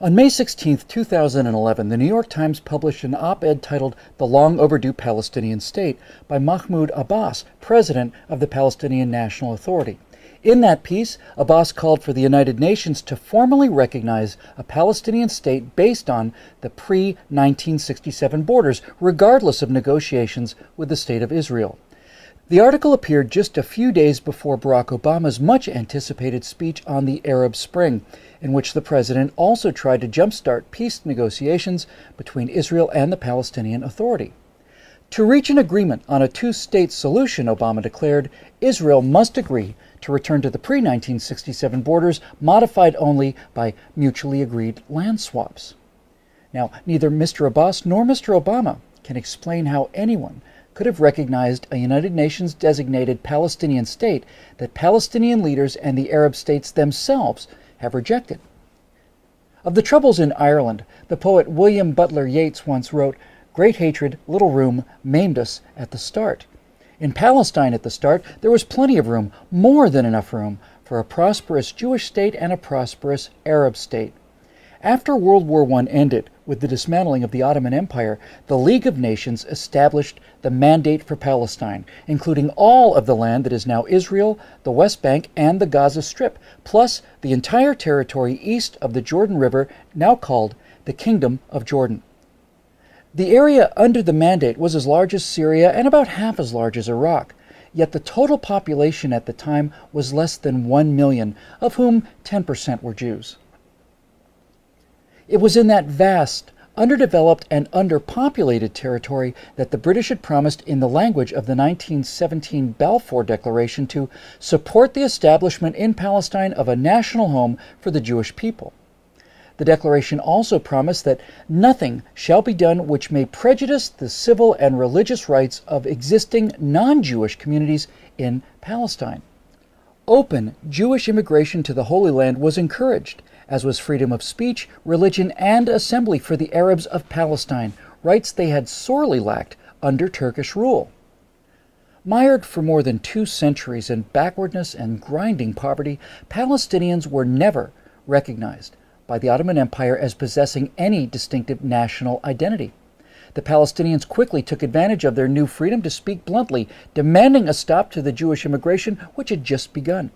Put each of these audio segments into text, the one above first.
On May 16, 2011, the New York Times published an op-ed titled "The Long Overdue Palestinian State" by Mahmoud Abbas, president of the Palestinian National Authority. In that piece, Abbas called for the United Nations to formally recognize a Palestinian state based on the pre-1967 borders, regardless of negotiations with the State of Israel. The article appeared just a few days before Barack Obama's much-anticipated speech on the Arab Spring, in which the president also tried to jumpstart peace negotiations between Israel and the Palestinian Authority. To reach an agreement on a two-state solution, Obama declared, Israel must agree to return to the pre-1967 borders, modified only by mutually agreed land swaps. Now, neither Mr. Abbas nor Mr. Obama can explain how anyone could have recognized a United Nations designated Palestinian state that Palestinian leaders and the Arab states themselves have rejected. Of the troubles in Ireland, the poet William Butler Yeats once wrote, "Great hatred, little room, maimed us at the start." In Palestine at the start, there was plenty of room, more than enough room, for a prosperous Jewish state and a prosperous Arab state. After World War I ended, with the dismantling of the Ottoman Empire, the League of Nations established the Mandate for Palestine, including all of the land that is now Israel, the West Bank, and the Gaza Strip, plus the entire territory east of the Jordan River, now called the Kingdom of Jordan. The area under the Mandate was as large as Syria and about half as large as Iraq, yet the total population at the time was less than 1 million, of whom 10% were Jews. It was in that vast, underdeveloped, and underpopulated territory that the British had promised in the language of the 1917 Balfour Declaration to support the establishment in Palestine of a national home for the Jewish people. The declaration also promised that nothing shall be done which may prejudice the civil and religious rights of existing non-Jewish communities in Palestine. Open Jewish immigration to the Holy Land was encouraged, as was freedom of speech, religion, and assembly for the Arabs of Palestine, rights they had sorely lacked under Turkish rule. Mired for more than 2 centuries in backwardness and grinding poverty, Palestinians were never recognized by the Ottoman Empire as possessing any distinctive national identity. The Palestinians quickly took advantage of their new freedom to speak bluntly, demanding a stop to the Jewish immigration which had just begun.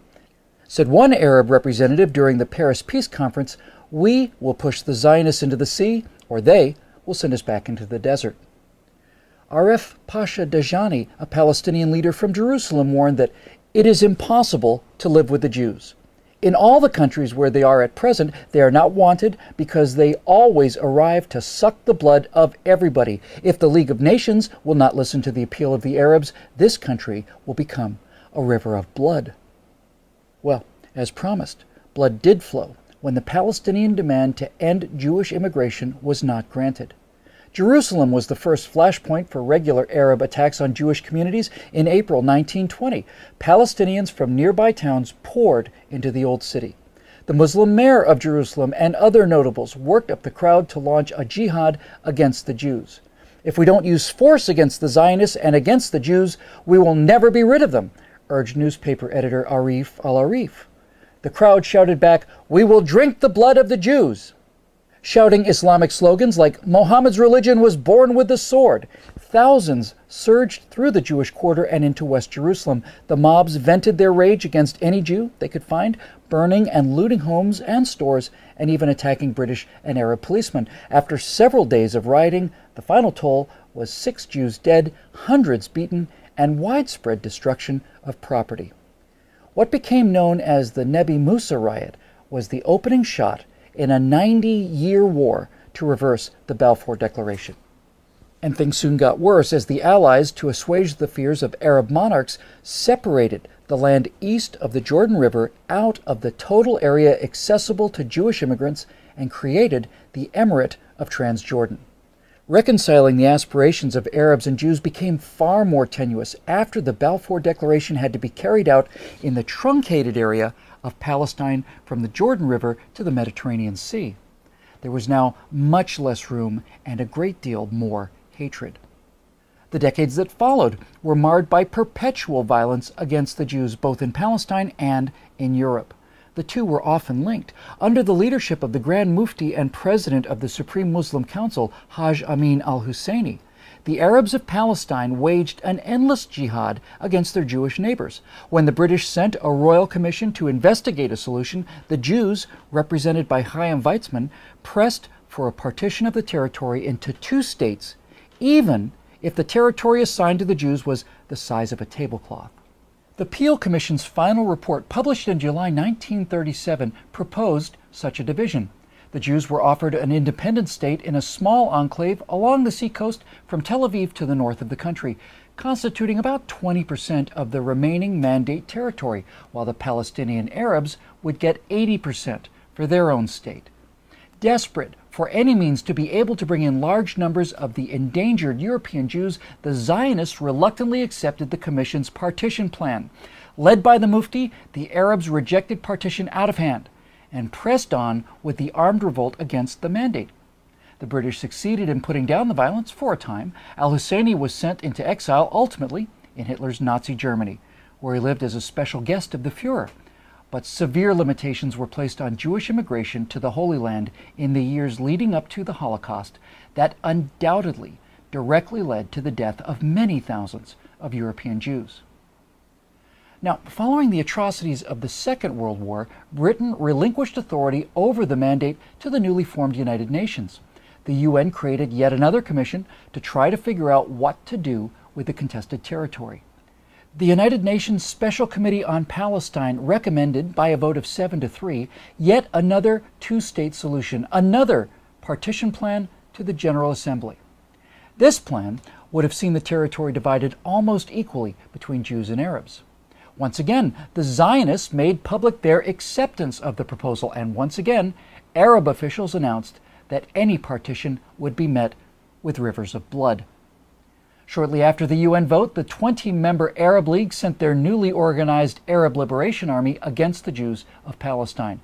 Said one Arab representative during the Paris Peace Conference, "We will push the Zionists into the sea, or they will send us back into the desert." Aref Pasha Dajani, a Palestinian leader from Jerusalem, warned that it is impossible to live with the Jews. In all the countries where they are at present, they are not wanted because they always arrive to suck the blood of everybody. If the League of Nations will not listen to the appeal of the Arabs, this country will become a river of blood. Well, as promised, blood did flow when the Palestinian demand to end Jewish immigration was not granted. Jerusalem was the first flashpoint for regular Arab attacks on Jewish communities in April 1920. Palestinians from nearby towns poured into the Old City. The Muslim mayor of Jerusalem and other notables worked up the crowd to launch a jihad against the Jews. "If we don't use force against the Zionists and against the Jews, we will never be rid of them," urged newspaper editor Arif al-Arif. The crowd shouted back, "We will drink the blood of the Jews." Shouting Islamic slogans like "Muhammad's religion was born with the sword," thousands surged through the Jewish quarter and into West Jerusalem. The mobs vented their rage against any Jew they could find, burning and looting homes and stores, and even attacking British and Arab policemen. After several days of rioting, the final toll was 6 Jews dead, hundreds beaten, and widespread destruction of property. What became known as the Nebi Musa riot was the opening shot in a 90-year war to reverse the Balfour Declaration. And things soon got worse as the Allies, to assuage the fears of Arab monarchs, separated the land east of the Jordan River out of the total area accessible to Jewish immigrants and created the Emirate of Transjordan. Reconciling the aspirations of Arabs and Jews became far more tenuous after the Balfour Declaration had to be carried out in the truncated area of Palestine from the Jordan River to the Mediterranean Sea. There was now much less room and a great deal more hatred. The decades that followed were marred by perpetual violence against the Jews both in Palestine and in Europe. The two were often linked. Under the leadership of the Grand Mufti and President of the Supreme Muslim Council, Haj Amin al-Husseini, the Arabs of Palestine waged an endless jihad against their Jewish neighbors. When the British sent a royal commission to investigate a solution, the Jews, represented by Chaim Weizmann, pressed for a partition of the territory into two states, even if the territory assigned to the Jews was the size of a tablecloth. The Peel Commission's final report, published in July 1937, proposed such a division. The Jews were offered an independent state in a small enclave along the seacoast from Tel Aviv to the north of the country, constituting about 20% of the remaining Mandate territory, while the Palestinian Arabs would get 80% for their own state. Desperate for any means to be able to bring in large numbers of the endangered European Jews, the Zionists reluctantly accepted the Commission's partition plan. Led by the Mufti, the Arabs rejected partition out of hand and pressed on with the armed revolt against the Mandate. The British succeeded in putting down the violence for a time. Al-Husseini was sent into exile, ultimately in Hitler's Nazi Germany, where he lived as a special guest of the Führer. But severe limitations were placed on Jewish immigration to the Holy Land in the years leading up to the Holocaust that undoubtedly directly led to the death of many thousands of European Jews. Now, following the atrocities of the Second World War, Britain relinquished authority over the Mandate to the newly formed United Nations. The UN created yet another commission to try to figure out what to do with the contested territory. The United Nations Special Committee on Palestine recommended, by a vote of 7-3, yet another two-state solution, another partition plan to the General Assembly. This plan would have seen the territory divided almost equally between Jews and Arabs. Once again, the Zionists made public their acceptance of the proposal, and once again, Arab officials announced that any partition would be met with rivers of blood. Shortly after the UN vote, the 20-member Arab League sent their newly organized Arab Liberation Army against the Jews of Palestine.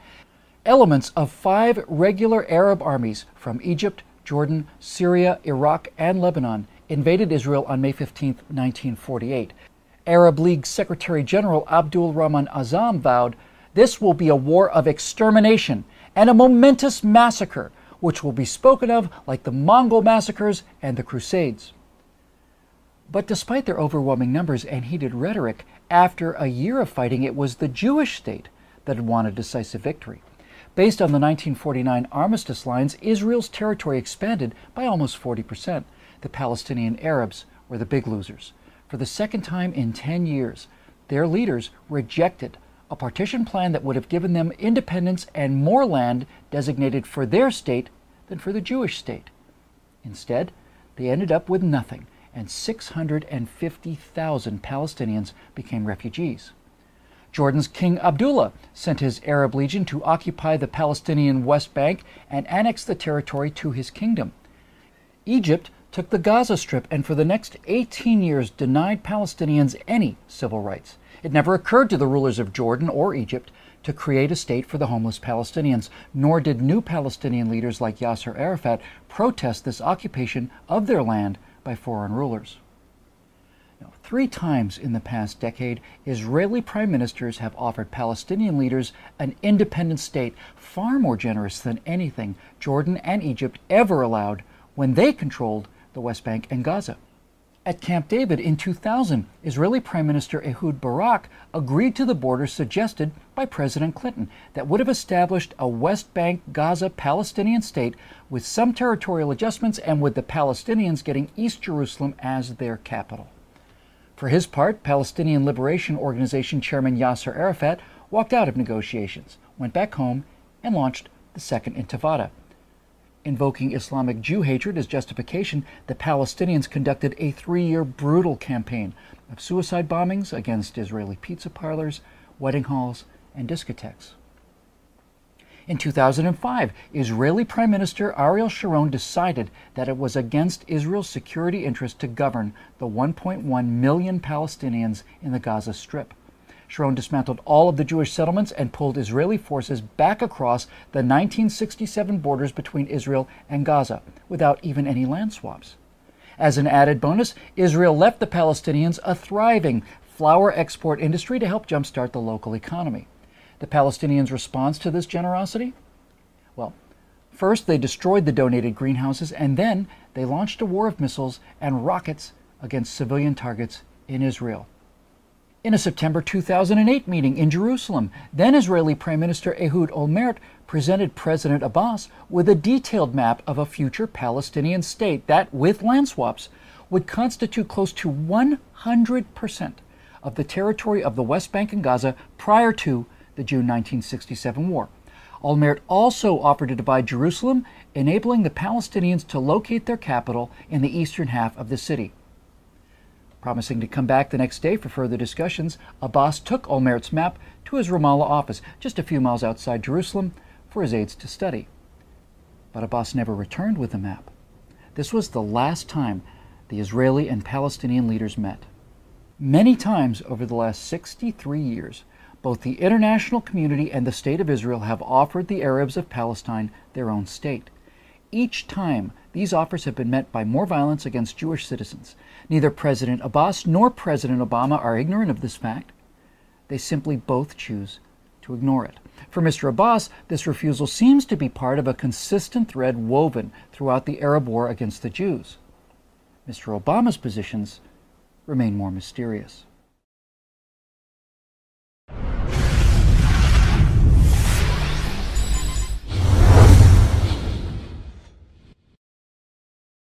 Elements of 5 regular Arab armies from Egypt, Jordan, Syria, Iraq, and Lebanon invaded Israel on May 15, 1948. Arab League Secretary General Abdul Rahman Azam vowed, "This will be a war of extermination and a momentous massacre, which will be spoken of like the Mongol massacres and the Crusades." But despite their overwhelming numbers and heated rhetoric, after a year of fighting, it was the Jewish state that had won a decisive victory. Based on the 1949 armistice lines, Israel's territory expanded by almost 40%. The Palestinian Arabs were the big losers. For the second time in 10 years, their leaders rejected a partition plan that would have given them independence and more land designated for their state than for the Jewish state. Instead, they ended up with nothing, and 650,000 Palestinians became refugees. Jordan's King Abdullah sent his Arab Legion to occupy the Palestinian West Bank and annex the territory to his kingdom. Egypt took the Gaza Strip and for the next 18 years denied Palestinians any civil rights. It never occurred to the rulers of Jordan or Egypt to create a state for the homeless Palestinians, nor did new Palestinian leaders like Yasser Arafat protest this occupation of their land by foreign rulers. Now, 3 times in the past decade, Israeli prime ministers have offered Palestinian leaders an independent state, far more generous than anything Jordan and Egypt ever allowed when they controlled the West Bank and Gaza. At Camp David in 2000, Israeli Prime Minister Ehud Barak agreed to the border suggested by President Clinton that would have established a West Bank Gaza Palestinian state with some territorial adjustments and with the Palestinians getting East Jerusalem as their capital. For his part, Palestinian Liberation Organization Chairman Yasser Arafat walked out of negotiations, went back home, and launched the Second Intifada. Invoking Islamic Jew hatred as justification, the Palestinians conducted a 3-year brutal campaign of suicide bombings against Israeli pizza parlors, wedding halls, and discotheques. In 2005, Israeli Prime Minister Ariel Sharon decided that it was against Israel's security interest to govern the 1.1 million Palestinians in the Gaza Strip. Sharon dismantled all of the Jewish settlements and pulled Israeli forces back across the 1967 borders between Israel and Gaza without even any land swaps. As an added bonus, Israel left the Palestinians a thriving flour export industry to help jumpstart the local economy. The Palestinians' response to this generosity? Well, first they destroyed the donated greenhouses, and then they launched a war of missiles and rockets against civilian targets in Israel. In a September 2008 meeting in Jerusalem, then Israeli Prime Minister Ehud Olmert presented President Abbas with a detailed map of a future Palestinian state that, with land swaps, would constitute close to 100% of the territory of the West Bank and Gaza prior to the June 1967 war. Olmert also offered to divide Jerusalem, enabling the Palestinians to locate their capital in the eastern half of the city. Promising to come back the next day for further discussions, Abbas took Olmert's map to his Ramallah office, just a few miles outside Jerusalem, for his aides to study. But Abbas never returned with the map. This was the last time the Israeli and Palestinian leaders met. Many times over the last 63 years, both the international community and the State of Israel have offered the Arabs of Palestine their own state. Each time, these offers have been met by more violence against Jewish citizens. Neither President Abbas nor President Obama are ignorant of this fact. They simply both choose to ignore it. For Mr. Abbas, this refusal seems to be part of a consistent thread woven throughout the Arab war against the Jews. Mr. Obama's positions remain more mysterious.